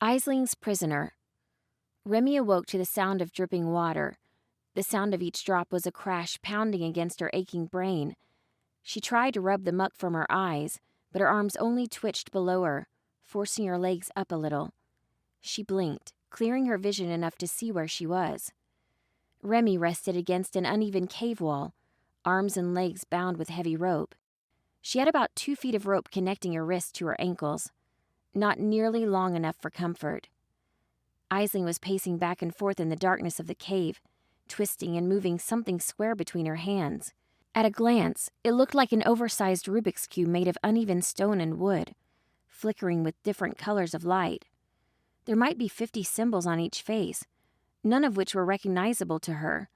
Aisling's prisoner. Remy awoke to the sound of dripping water. The sound of each drop was a crash pounding against her aching brain. She tried to rub the muck from her eyes, but her arms only twitched below her, forcing her legs up a little. She blinked, clearing her vision enough to see where she was. Remy rested against an uneven cave wall, arms and legs bound with heavy rope. She had about 2 feet of rope connecting her wrists to her ankles, not nearly long enough for comfort. Aisling was pacing back and forth in the darkness of the cave, twisting and moving something square between her hands. At a glance, it looked like an oversized Rubik's Cube made of uneven stone and wood, flickering with different colors of light. There might be 50 symbols on each face, none of which were recognizable to her.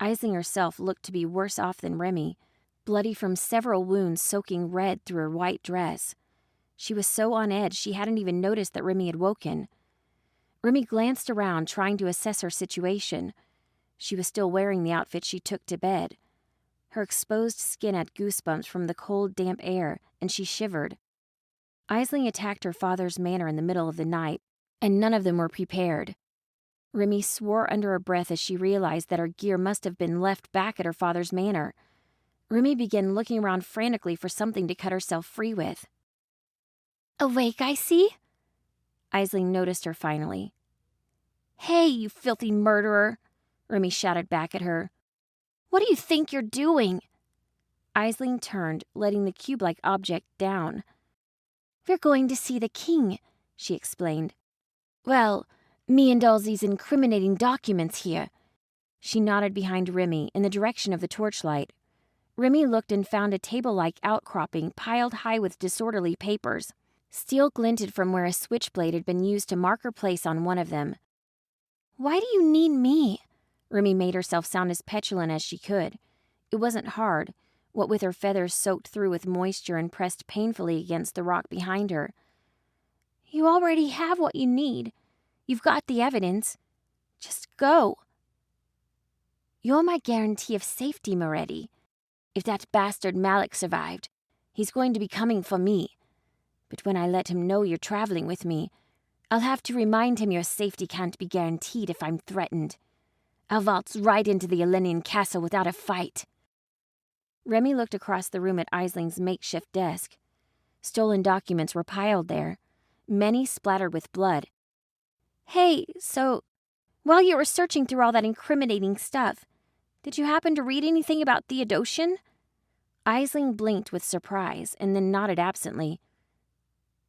Aisling herself looked to be worse off than Remy, bloody from several wounds soaking red through her white dress. She was so on edge she hadn't even noticed that Remy had woken. Remy glanced around, trying to assess her situation. She was still wearing the outfit she took to bed. Her exposed skin had goosebumps from the cold, damp air, and she shivered. Aisling attacked her father's manor in the middle of the night, and none of them were prepared. Remy swore under her breath as she realized that her gear must have been left back at her father's manor. Remy began looking around frantically for something to cut herself free with. "Awake, I see?" Aisling noticed her finally. "Hey, you filthy murderer!" Remy shouted back at her. "What do you think you're doing?" Aisling turned, letting the cube-like object down. "We're going to see the king," she explained. "Well, me and all these incriminating documents here." She nodded behind Remy in the direction of the torchlight. Remy looked and found a table-like outcropping piled high with disorderly papers. Steel glinted from where a switchblade had been used to mark her place on one of them. "Why do you need me?" Remy made herself sound as petulant as she could. It wasn't hard, what with her feathers soaked through with moisture and pressed painfully against the rock behind her. "You already have what you need. You've got the evidence. Just go." "You're my guarantee of safety, Moretti. If that bastard Malik survived, he's going to be coming for me. But when I let him know you're traveling with me, I'll have to remind him your safety can't be guaranteed if I'm threatened. I'll waltz right into the Elenian castle without a fight." Remy looked across the room at Aisling's makeshift desk. Stolen documents were piled there, many splattered with blood. "Hey, so, while you were searching through all that incriminating stuff, did you happen to read anything about Theodosian?" Aisling blinked with surprise and then nodded absently.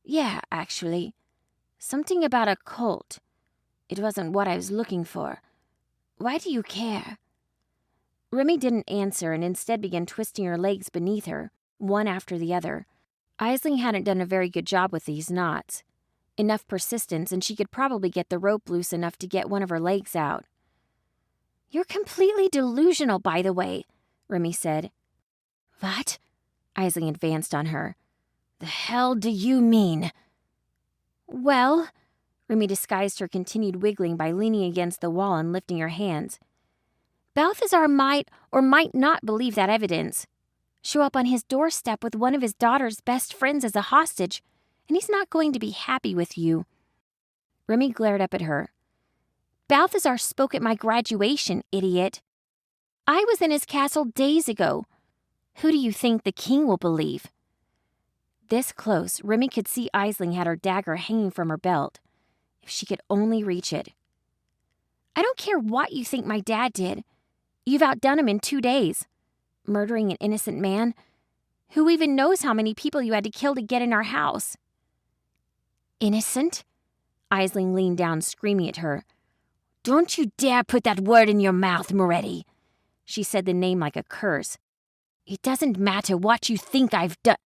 "Yeah, actually. Something about a cult. It wasn't what I was looking for. Why do you care?" Remy didn't answer and instead began twisting her legs beneath her, one after the other. Aisling hadn't done a very good job with these knots. Enough persistence and she could probably get the rope loose enough to get one of her legs out. "You're completely delusional, by the way," Remy said. "What?" Aisling advanced on her. "The hell do you mean?" "Well," Remy disguised her continued wiggling by leaning against the wall and lifting her hands. "Balthazar might or might not believe that evidence. Show up on his doorstep with one of his daughter's best friends as a hostage, and he's not going to be happy with you." Remy glared up at her. "Balthazar spoke at my graduation, idiot. I was in his castle days ago. Who do you think the king will believe?" This close, Remy could see Aisling had her dagger hanging from her belt. If she could only reach it. "I don't care what you think my dad did. You've outdone him in 2 days. Murdering an innocent man. Who even knows how many people you had to kill to get in our house?" "Innocent?" Aisling leaned down, screaming at her. "Don't you dare put that word in your mouth, Moretti." She said the name like a curse. "It doesn't matter what you think I've done."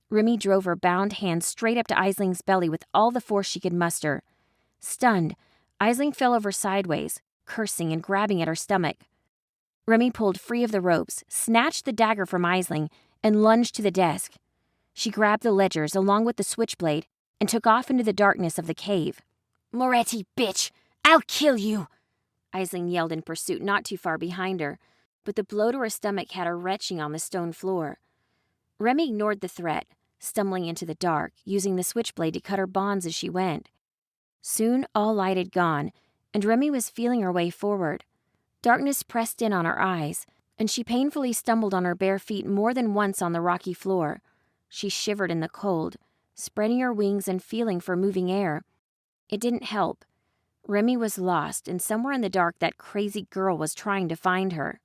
Remy drove her bound hand straight up to Aisling's belly with all the force she could muster. Stunned, Aisling fell over sideways, cursing and grabbing at her stomach. Remy pulled free of the ropes, snatched the dagger from Aisling, and lunged to the desk. She grabbed the ledgers along with the switchblade and took off into the darkness of the cave. "Moretti, bitch! I'll kill you!" Aisling yelled in pursuit not too far behind her, but the blow to her stomach had her retching on the stone floor. Remy ignored the threat, stumbling into the dark, using the switchblade to cut her bonds as she went. Soon all light had gone, and Remy was feeling her way forward. Darkness pressed in on her eyes, and she painfully stumbled on her bare feet more than once on the rocky floor. She shivered in the cold, spreading her wings and feeling for moving air. It didn't help. Remy was lost, and somewhere in the dark that crazy girl was trying to find her.